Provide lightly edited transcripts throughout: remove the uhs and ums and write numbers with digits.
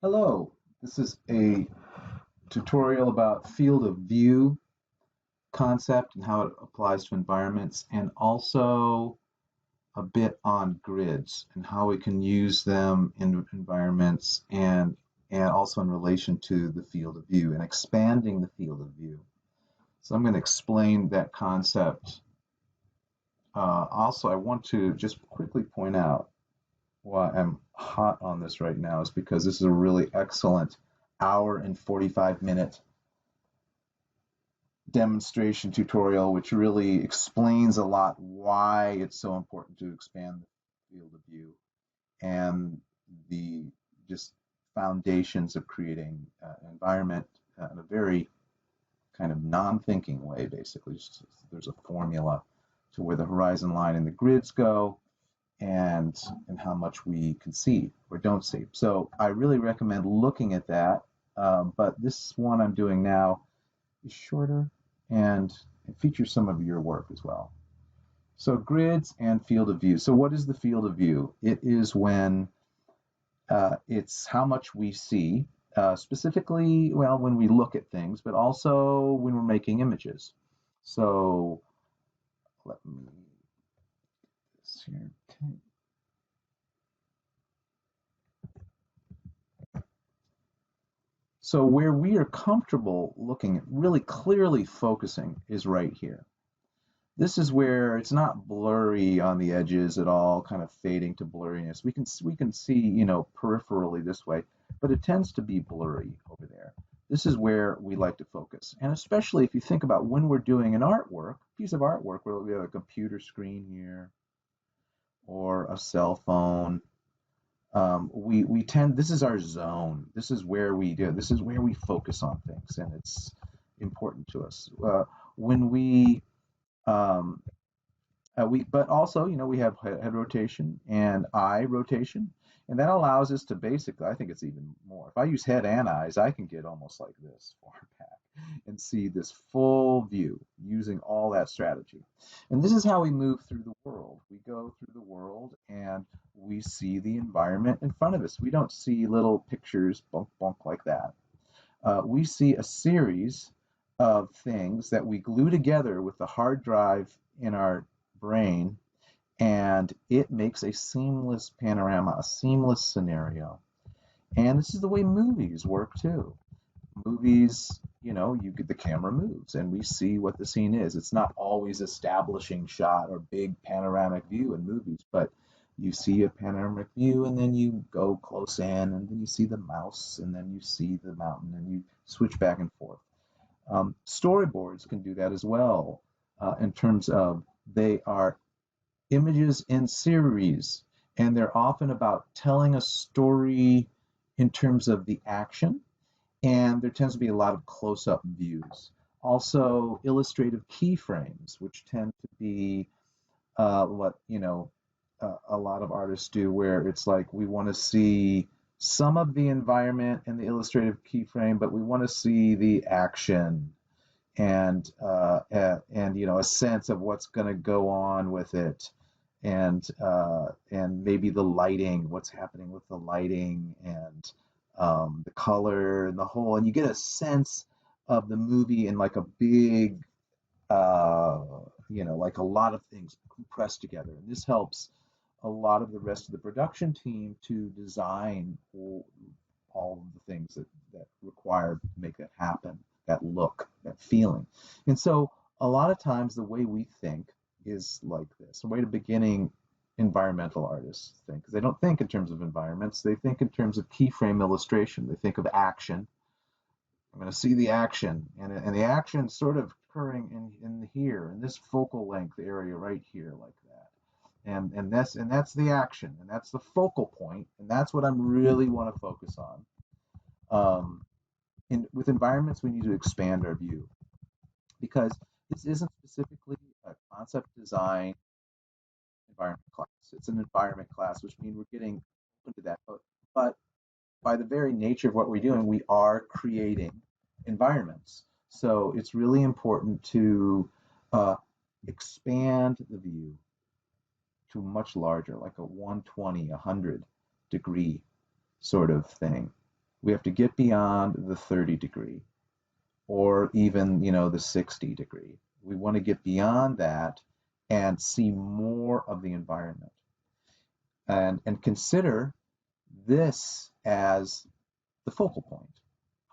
Hello, this is a tutorial about field of view concept and how it applies to environments, and also a bit on grids and how we can use them in environments and also in relation to the field of view and expanding the field of view. So I'm going to explain that concept. Also, I want to just quickly point out why I'm hot on this right now is because this is a really excellent hour and 45-minute demonstration tutorial, which really explains a lot why it's so important to expand the field of view and the just foundations of creating an environment in a very kind of non-thinking way, basically. There's a formula to where the horizon line and the grids go and how much we can see or don't see. So I really recommend looking at that. But this one I'm doing now is shorter and it features some of your work as well. So grids and field of view. So what is the field of view? It is when it's how much we see, specifically, well, when we look at things, but also when we're making images. So let me this here. Okay. So where we are comfortable looking at really clearly focusing is right here. This is where it's not blurry on the edges at all, kind of fading to blurriness. We can see, peripherally this way, but it tends to be blurry over there. This is where we like to focus. And especially if you think about when we're doing an artwork, piece of artwork where we have a computer screen here or a cell phone, we tend, this is our zone. This is where we do, this is where we focus on things, and it's important to us. When um, but also, we have head rotation and eye rotation, and that allows us to basically, I think it's even more. If I use head and eyes, I can get almost like this far back and see this full view using all that strategy. And this is how we move through the world. We go through the world and we see the environment in front of us. We don't see little pictures, bunk, bunk like that. We see a series of things that we glue together with the hard drive in our brain, and it makes a seamless panorama, a seamless scenario. And this is the way movies work too. Movies, you get the camera moves and we see what the scene is. It's not always establishing shot or big panoramic view in movies, but you see a panoramic view and then you go close in and then you see the mouse and then you see the mountain and you switch back and forth. Storyboards can do that as well, in terms of they are images in series, and they're often about telling a story in terms of the action, and there tends to be a lot of close-up views. Also, illustrative keyframes, which tend to be what a lot of artists do, where it's like we want to see some of the environment in the illustrative keyframe, but we want to see the action and a sense of what's going to go on with it, and maybe the lighting, what's happening with the lighting and the color and the whole, and you get a sense of the movie in like a big, uh, like a lot of things compressed together. And this helps a lot of the rest of the production team to design all of the things that require to make that happen, that look, that feeling. And so a lot of times the way we think is like this. The way the beginning environmental artists think, because they don't think in terms of environments, they think in terms of keyframe illustration. They think of action. I'm going to see the action, and the action sort of occurring in here, in this focal length area right here, like that. And that's the action, and that's the focal point, and that's what I really want to focus on. Um, with environments, we need to expand our view because this isn't specifically a concept design environment class. It's an environment class, which means we're getting into that. But by the very nature of what we're doing, we are creating environments. So it's really important to uh, expand the view to much larger, like a 120, 100 degree sort of thing. We have to get beyond the 30 degree or even, the 60 degree. We want to get beyond that and see more of the environment and consider this as the focal point.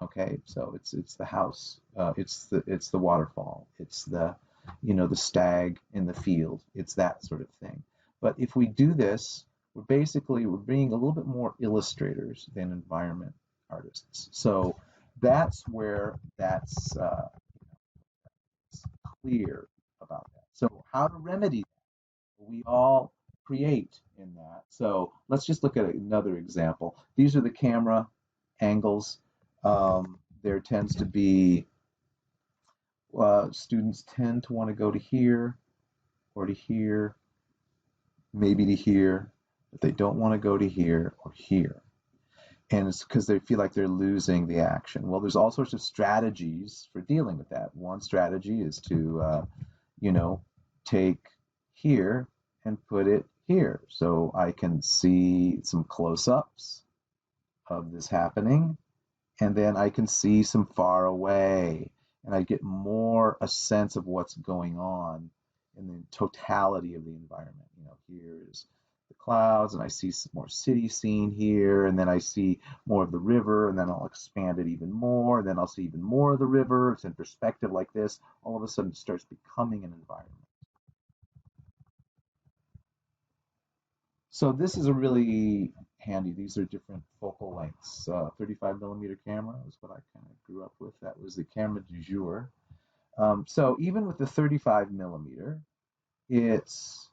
Okay, so it's the house, it's the waterfall, it's the stag in the field, it's that sort of thing. But if we do this, we're being a little bit more illustrators than environment artists. So that's where that's clear about that. So how to remedy that? We all create in that. So let's just look at another example. These are the camera angles. There tends to be students tend to want to go to here or to here, maybe to here, but they don't want to go to here or here. And it's because they feel like they're losing the action. Well, there's all sorts of strategies for dealing with that. One strategy is to, take here and put it here. So I can see some close-ups of this happening, and then I can see some far away, and I get more a sense of what's going on in the totality of the environment. Here is the clouds, and I see some more city scene here, and then I see more of the river, and then I'll expand it even more, and then I'll see even more of the river. It's in perspective like this. All of a sudden, it starts becoming an environment. So this is a really handy. These are different focal lengths. 35 millimeter camera is what I kind of grew up with. That was the camera du jour. So even with the 35 millimeter, it's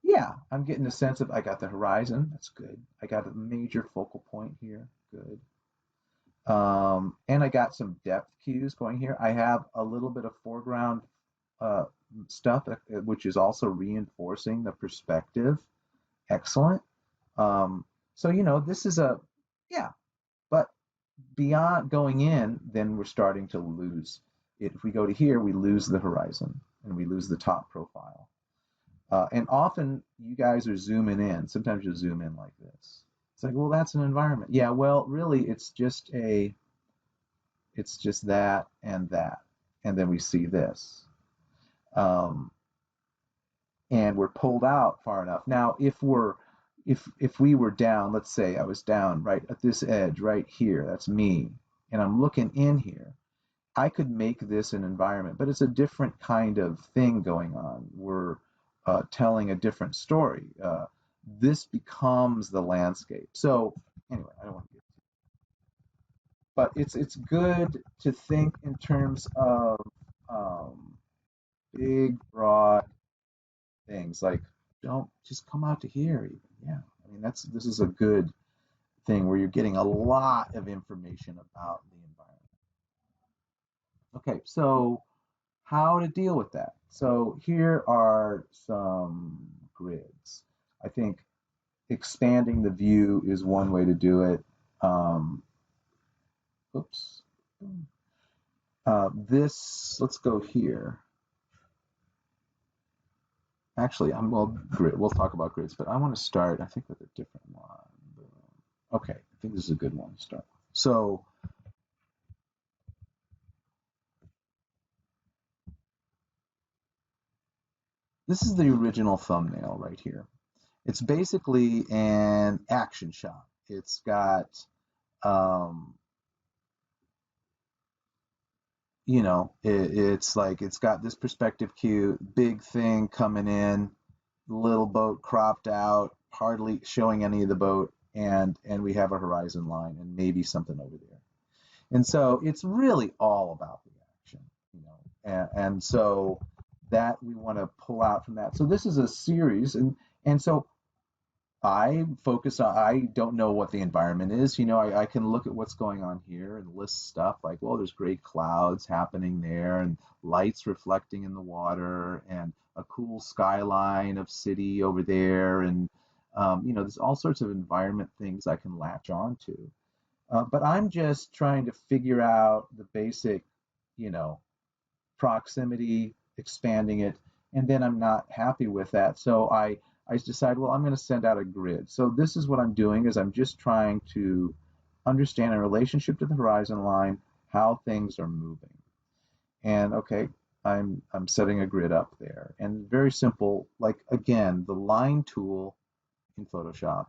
yeah, I'm getting a sense of I got the horizon. That's good. I got a major focal point here. Good. And I got some depth cues going here. I have a little bit of foreground uh, stuff, which is also reinforcing the perspective. Excellent. So, this is yeah, but beyond going in, then we're starting to lose it. If we go to here, we lose the horizon and we lose the top profile. And often you guys are zooming in. Sometimes you zoom in like this. It's like, well, that's an environment. Yeah, well, really, it's just that and that. And then we see this. Um, and we're pulled out far enough. Now, if we were down, let's say I was down right at this edge right here, that's me, and I'm looking in here, I could make this an environment, but it's a different kind of thing going on. We're telling a different story. This becomes the landscape. So anyway, I don't want to get, but it's good to think in terms of um, big, broad things like don't just come out to here even. Yeah, I mean this is a good thing where you're getting a lot of information about the environment. Okay, so how to deal with that? So here are some grids. I think expanding the view is one way to do it. um, oops this, let's go here. Actually, we'll talk about grids, but I want to start, I think, with a different one. Okay, I think this is a good one to start with. So this is the original thumbnail right here. It's basically an action shot. It's got, um, it's like it's got this perspective cue, big thing coming in, little boat cropped out, hardly showing any of the boat, and we have a horizon line and maybe something over there. And so it's really all about the action, and so that we want to pull out from that. So this is a series, and so I focus on, I don't know what the environment is. I can look at what's going on here and list stuff like, well, there's great clouds happening there and lights reflecting in the water and a cool skyline of city over there. And, there's all sorts of environment things I can latch on to. But I'm just trying to figure out the basic, you know, proximity, expanding it, and then I'm not happy with that. So I decide, well, I'm going to send out a grid. So this is what I'm doing is I'm just trying to understand in relationship to the horizon line how things are moving. And okay, I'm setting a grid up there. And very simple, like again, the line tool in Photoshop,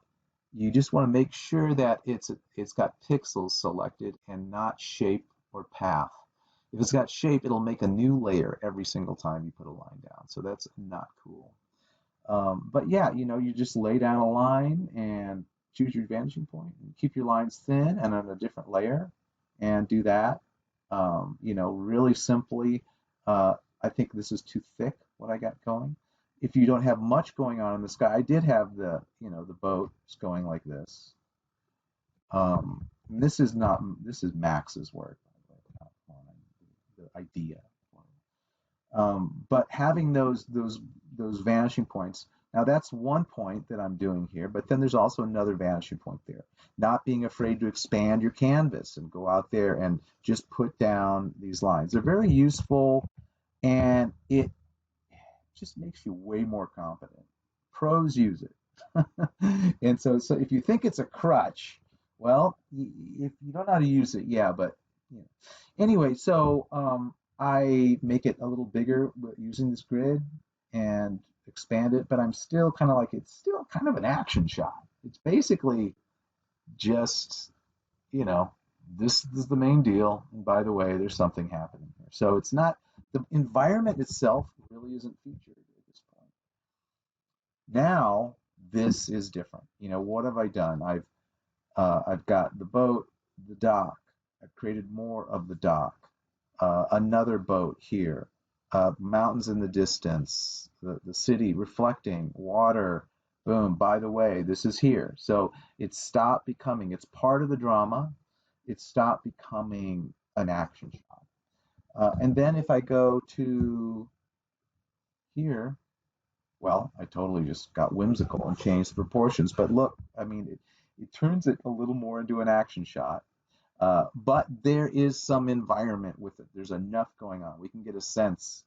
you just want to make sure that it's got pixels selected and not shape or path. If it's got shape, it'll make a new layer every single time you put a line down. So that's not cool. But yeah, you just lay down a line and choose your vanishing point and keep your lines thin and on a different layer and do that. Really simply, I think this is too thick, what I got going. If you don't have much going on in the sky, I did have the boats going like this. This is Max's work, not the idea. But having those vanishing points, now that's one point that I'm doing here, but then there's also another vanishing point there. Not being afraid to expand your canvas and go out there and just put down these lines. They're very useful, and it just makes you way more confident. Pros use it. And so if you think it's a crutch, well, if you don't know how to use it, yeah, but you know. Anyway, so I make it a little bigger using this grid and expand it, but I'm still kind of like, it's still kind of an action shot. It's basically just, you know, this is the main deal. And by the way, there's something happening here. So it's not, the environment itself really isn't featured at this point. Now, this is different. What have I done? I've got the boat, the dock. I've created more of the dock. Another boat here. Mountains in the distance. The city reflecting water. Boom. By the way, this is here. So it's stopped becoming. It's part of the drama. It stopped becoming an action shot. And then if I go to here, well, I totally just got whimsical and changed the proportions. But look, I mean, it turns it a little more into an action shot. But there is some environment with it. There's enough going on. We can get a sense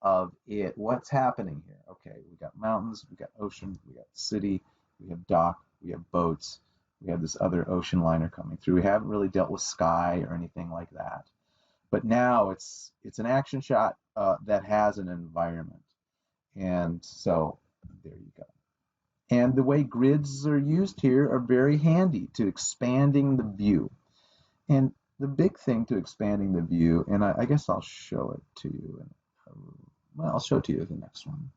of it. What's happening here? Okay, we got mountains, we got ocean, we got city, we have dock, we have boats, we have this other ocean liner coming through. We haven't really dealt with sky or anything like that. But now it's an action shot that has an environment. And so there you go. And the way grids are used here are very handy to expanding the view. And the big thing to expanding the view, and I guess I'll show it to you. Well, I'll show it to you in the next one.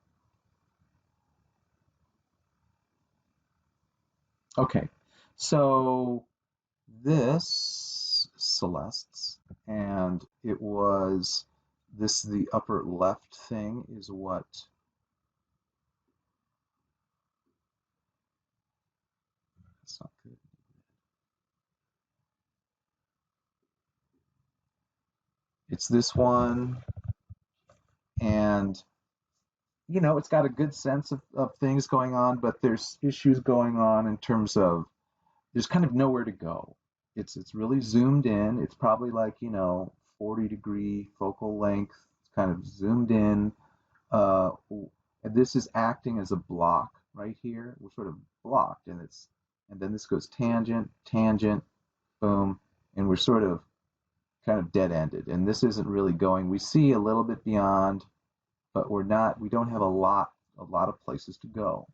Okay, so this Celeste's, and it was the upper left thing is what. That's not good. It's this one, and it's got a good sense of things going on, but there's issues going on in terms of there's kind of nowhere to go. It's really zoomed in. It's probably like 40-degree focal length. It's kind of zoomed in. And this is acting as a block right here. We're sort of blocked, and then this goes tangent, tangent, boom, and we're sort of kind of dead-ended. And this isn't really going. We see a little bit beyond, but we don't have a lot of places to go.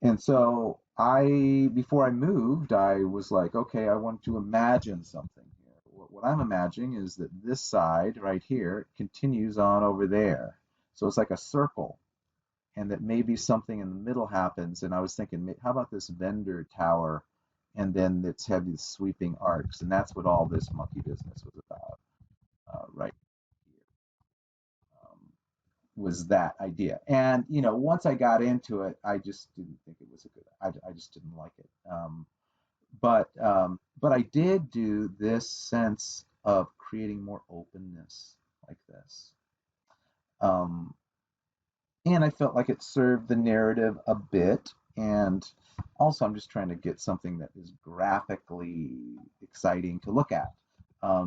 And so before I moved, I was like, okay, I want to imagine something here. What I'm imagining is that this side right here continues on over there. So it's like a circle, and that maybe something in the middle happens. And I was thinking, how about this vendor tower? And then it's had these sweeping arcs, and that's what all this monkey business was about, right here. Was that idea. And once I got into it, I just didn't think it was a good. I just didn't like it. But I did do this sense of creating more openness like this. And I felt like it served the narrative a bit. And also, I'm just trying to get something that is graphically exciting to look at.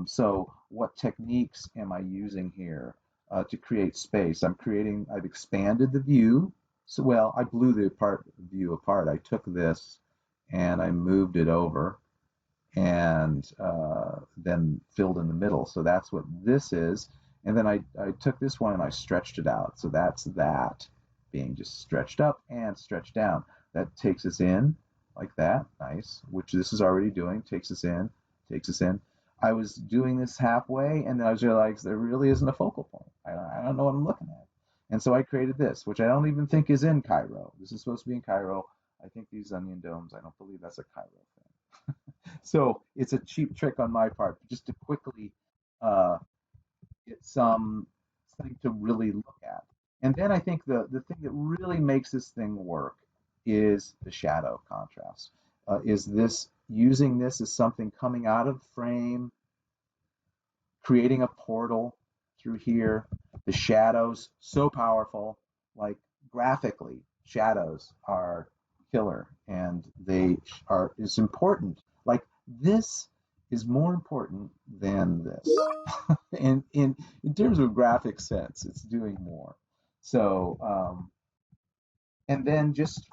So what techniques am I using here to create space? I've expanded the view. So, I blew the view apart. I took this and I moved it over. and then filled in the middle. So that's what this is. And then I took this one and I stretched it out. So that's that being just stretched up and stretched down. That takes us in like that. Nice. Which this is already doing. Takes us in, takes us in. I was doing this halfway and then I was realized there really isn't a focal point. I don't know what I'm looking at. And so I created this, which I don't even think is in Cairo. This is supposed to be in Cairo. I think these onion domes, I don't believe that's a Cairo thing. So it's a cheap trick on my part, just to quickly uh, get something to really look at. And then I think the thing that really makes this thing work is the shadow contrast. Is this using this as something coming out of frame, creating a portal through here. The shadows, so powerful, like graphically, shadows are killer and they are is important. Like this is more important than this. And in terms of graphic sense, it's doing more. So and then just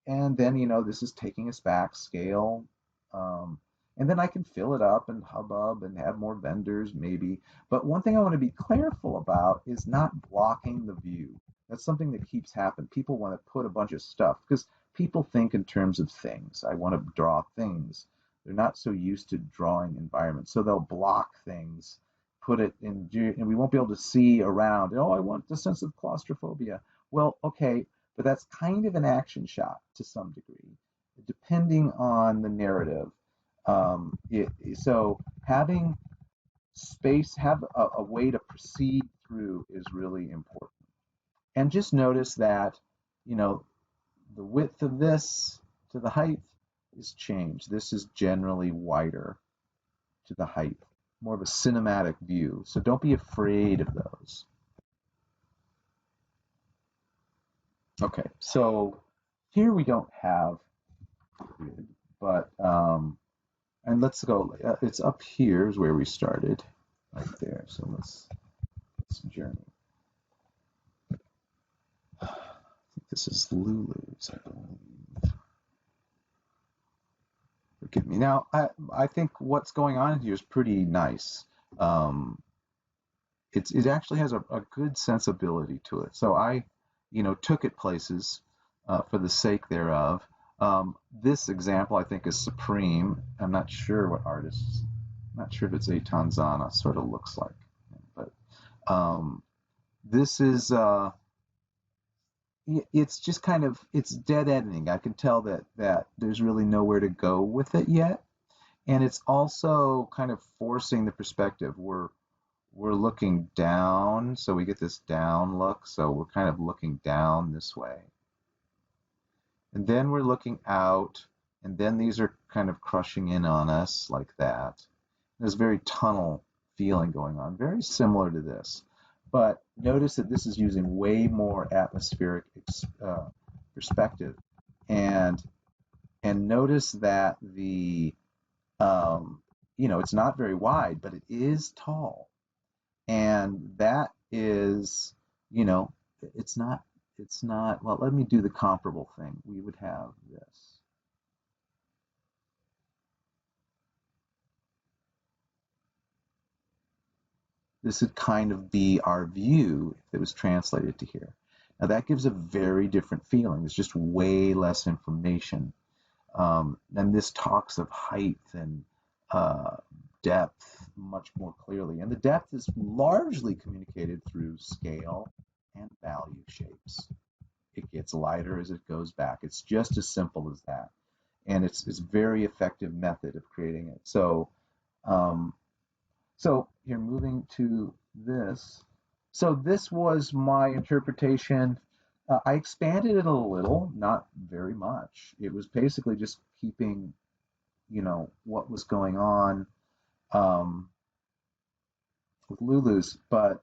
and then this is taking us back scale, um, and then I can fill it up and hubbub and have more vendors maybe. But one thing I want to be careful about is not blocking the view. That's something that keeps happening. People want to put a bunch of stuff because people think in terms of things. I want to draw things. They're not so used to drawing environments, so they'll block things, put it in, and we won't be able to see around. Oh, I want the sense of claustrophobia. Well, okay, but that's kind of an action shot to some degree, depending on the narrative. So having space, have a way to proceed through is really important. And just notice that, you know, the width of this to the height is changed. This is generally wider to the height, more of a cinematic view. So don't be afraid of those. Okay, so here we don't have grid, but and let's go. It's up here is where we started, right there. So let's journey. I think this is Lulu's, I believe. Forgive me. Now, I think what's going on here is pretty nice. Um, it actually has a good sensibility to it. So I, took it places for the sake thereof. This example I think is supreme. I'm not sure what artist. I'm not sure if it's a Tanzana. Sort of looks like, but this is. It's just kind of it's dead ending. I can tell that there's really nowhere to go with it yet, and it's also kind of forcing the perspective. We're looking down, so we get this down look. So we're kind of looking down this way. And then we're looking out, and then these are kind of crushing in on us like that. There's a very tunnel feeling going on, very similar to this. But notice that this is using way more atmospheric perspective. And notice that it's not very wide, but it is tall. And that is, you know, it's not, well, let me do the comparable thing. We would have this. This would kind of be our view if it was translated to here. Now that gives a very different feeling. There's just way less information. And this talks of height and depth much more clearly. And the depth is largely communicated through scale and value shapes. It gets lighter as it goes back. It's just as simple as that. And it's a very effective method of creating it. So here, moving to this. So this was my interpretation. I expanded it a little, not very much. It was basically just keeping, what was going on um, with Lulu's, but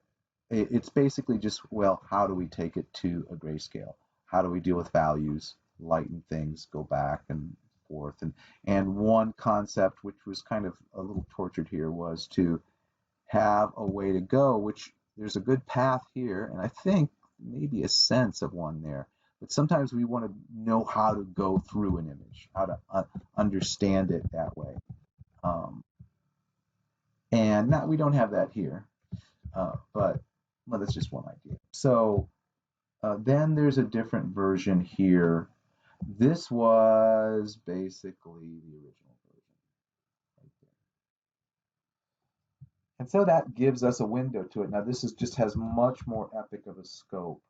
it's basically just, well, how do we take it to a grayscale? How do we deal with values, lighten things, go back and forth? And one concept, which was kind of a little tortured here, was to have a way to go, which there's a good path here, and I think maybe a sense of one there. but sometimes we want to know how to go through an image, how to understand it that way. Um, and not, we don't have that here, but well, that's just one idea. So then there's a different version here. This was basically the original version right there. And so that gives us a window to it. Now this is just has much more epic of a scope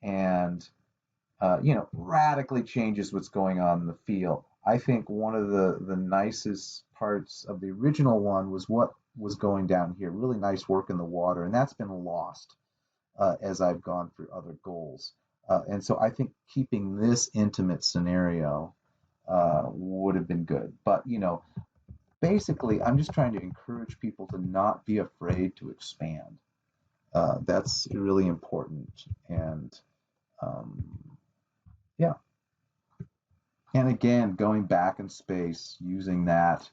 and radically changes what's going on in the field. I think one of the nicest parts of the original one was what was going down here. Really nice work in the water, and that's been lost as I've gone through other goals. And so I think keeping this intimate scenario would have been good. But basically, I'm just trying to encourage people to not be afraid to expand. That's really important. And um, yeah. And again, going back in space, using that.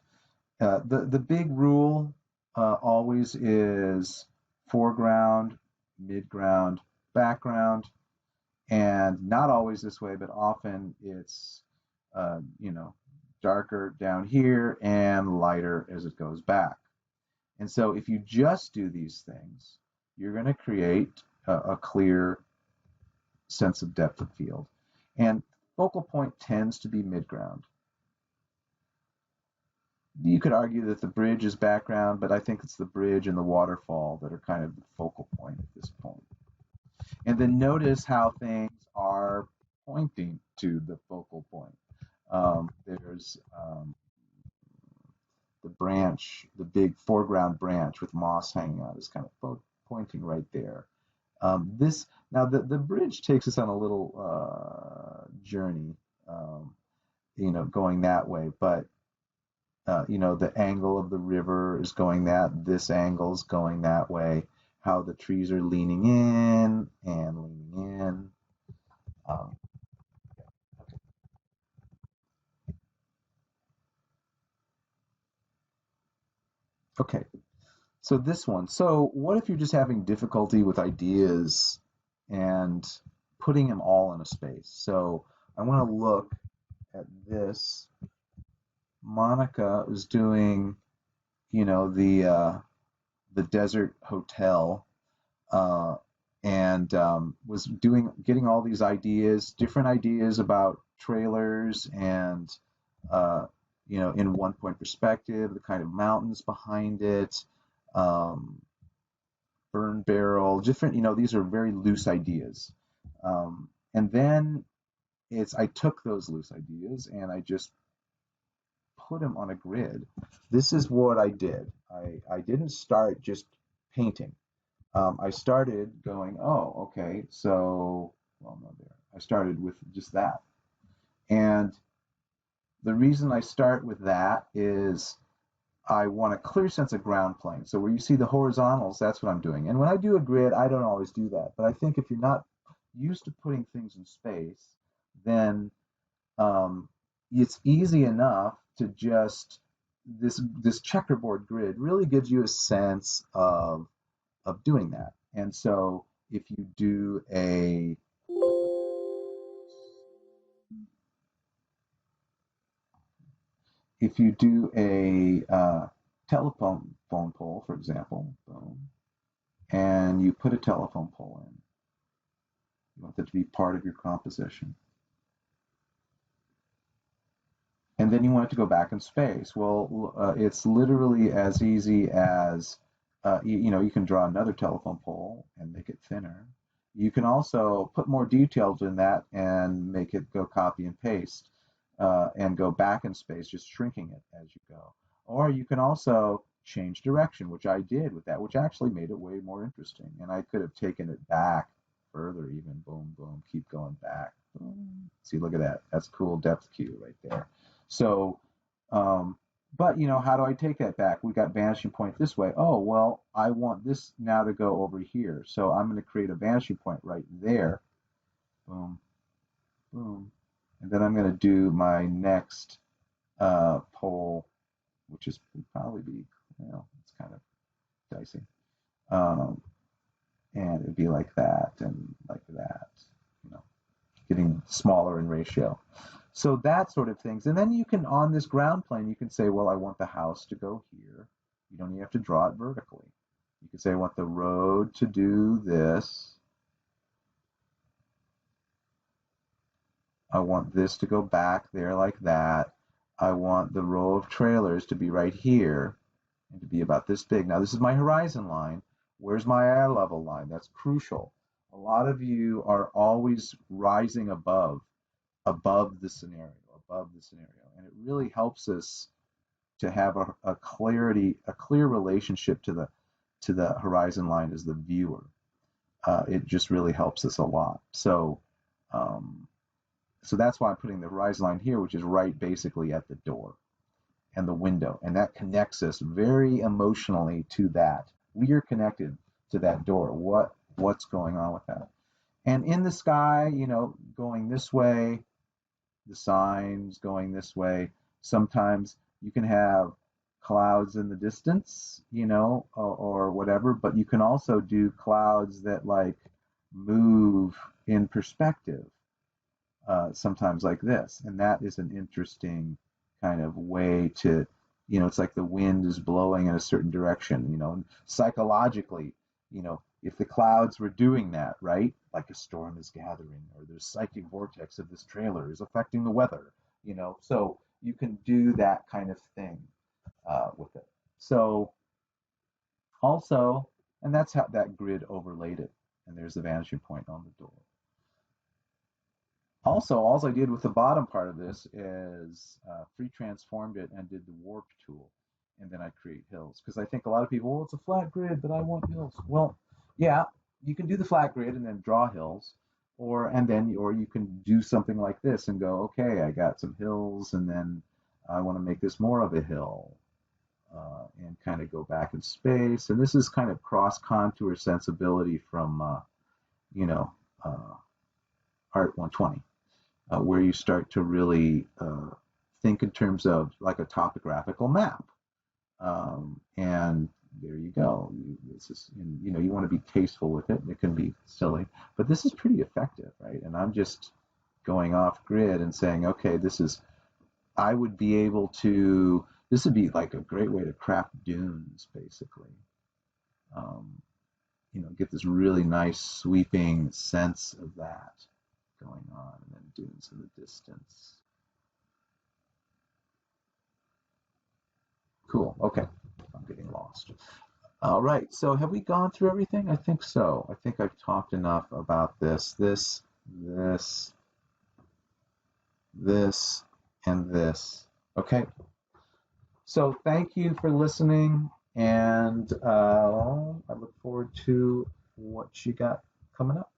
The big rule always is foreground, midground, background, and not always this way, but often it's you know darker down here and lighter as it goes back. And so if you just do these things, you're going to create a clear sense of depth of field. And focal point tends to be midground. You could argue that the bridge is background, but I think it's the bridge and the waterfall that are kind of the focal point at this point. And then notice how things are pointing to the focal point. There's the branch, the big foreground branch with moss hanging out is kind of pointing right there. This now the bridge takes us on a little journey, going that way, but the angle of the river is going this angle is going that way, how the trees are leaning in and leaning in. Um, okay, so this one. So what if you're just having difficulty with ideas and putting them all in a space? So I want to look at this. Monica is doing, the desert hotel, uh, and was getting all these ideas, different ideas about trailers and uh, in one point perspective, the kind of mountains behind it, um, burn barrel, different. These are very loose ideas, and then I took those loose ideas and I just put them on a grid. This is what I did. I didn't start just painting. I started going, oh, okay, so, well, no, there. I started with just that. And the reason I start with that is I want a clear sense of ground plane. So where you see the horizontals, that's what I'm doing. And when I do a grid, I don't always do that. But I think if you're not used to putting things in space, then um, it's easy enough to just this checkerboard grid really gives you a sense of doing that. And so if you do a telephone pole, for example, boom, and you put a telephone pole in, you want that to be part of your composition. And then you want it to go back in space. Well, it's literally as easy as you can draw another telephone pole and make it thinner. You can also put more details in that and make it go copy and paste and go back in space, just shrinking it as you go. Or you can also change direction, which I did with that, which actually made it way more interesting. And I could have taken it back further, even boom, boom, keep going back. Boom. See, look at that. That's cool depth cue right there. So, but how do I take that back? We got vanishing point this way. Oh, well, I want this now to go over here. So I'm going to create a vanishing point right there. Boom, boom. And then I'm going to do my next pole, which is would probably be, it's kind of dicey. Um, and it'd be like that and like that, you know, getting smaller in ratio. So that sort of things. And then you can, on this ground plane, you can say, well, I want the house to go here. You don't even have to draw it vertically. You can say, I want the road to do this. I want this to go back there like that. I want the row of trailers to be right here and to be about this big. Now, this is my horizon line. Where's my eye level line? That's crucial. A lot of you are always rising above the scenario, and it really helps us to have a clear relationship to the horizon line as the viewer. It just really helps us a lot. So that's why I'm putting the horizon line here, which is right basically at the door and the window, and that connects us very emotionally to that. We are connected to that door. What's going on with that? And in the sky, going this way, the signs going this way. Sometimes you can have clouds in the distance, or whatever, but you can also do clouds that like move in perspective, sometimes like this. And that is an interesting kind of way to, it's like the wind is blowing in a certain direction, and psychologically, if the clouds were doing that, right? Like a storm is gathering, or the psychic vortex of this trailer is affecting the weather, so you can do that kind of thing with it. So also, and that's how that grid overlaid it. And there's the vanishing point on the door. Also, all I did with the bottom part of this is free transformed it and did the warp tool. And then I create hills. Because I think a lot of people, well, it's a flat grid, but I want hills. Well, yeah, you can do the flat grid and then draw hills. Or you can do something like this and go, okay, I got some hills, and then I want to make this more of a hill. And kind of go back in space. And this is kind of cross contour sensibility from, Art 120. Where you start to really think in terms of like a topographical map. And there you go. You want to be tasteful with it. It can be silly, but this is pretty effective, right? And I'm just going off grid and saying, okay, this would be like a great way to craft dunes, basically. Get this really nice sweeping sense of that going on, and then dunes in the distance. Cool. Okay. I'm getting lost. All right. So have we gone through everything? I think so. I think I've talked enough about this, and this. Okay. So thank you for listening, and I look forward to what you got coming up.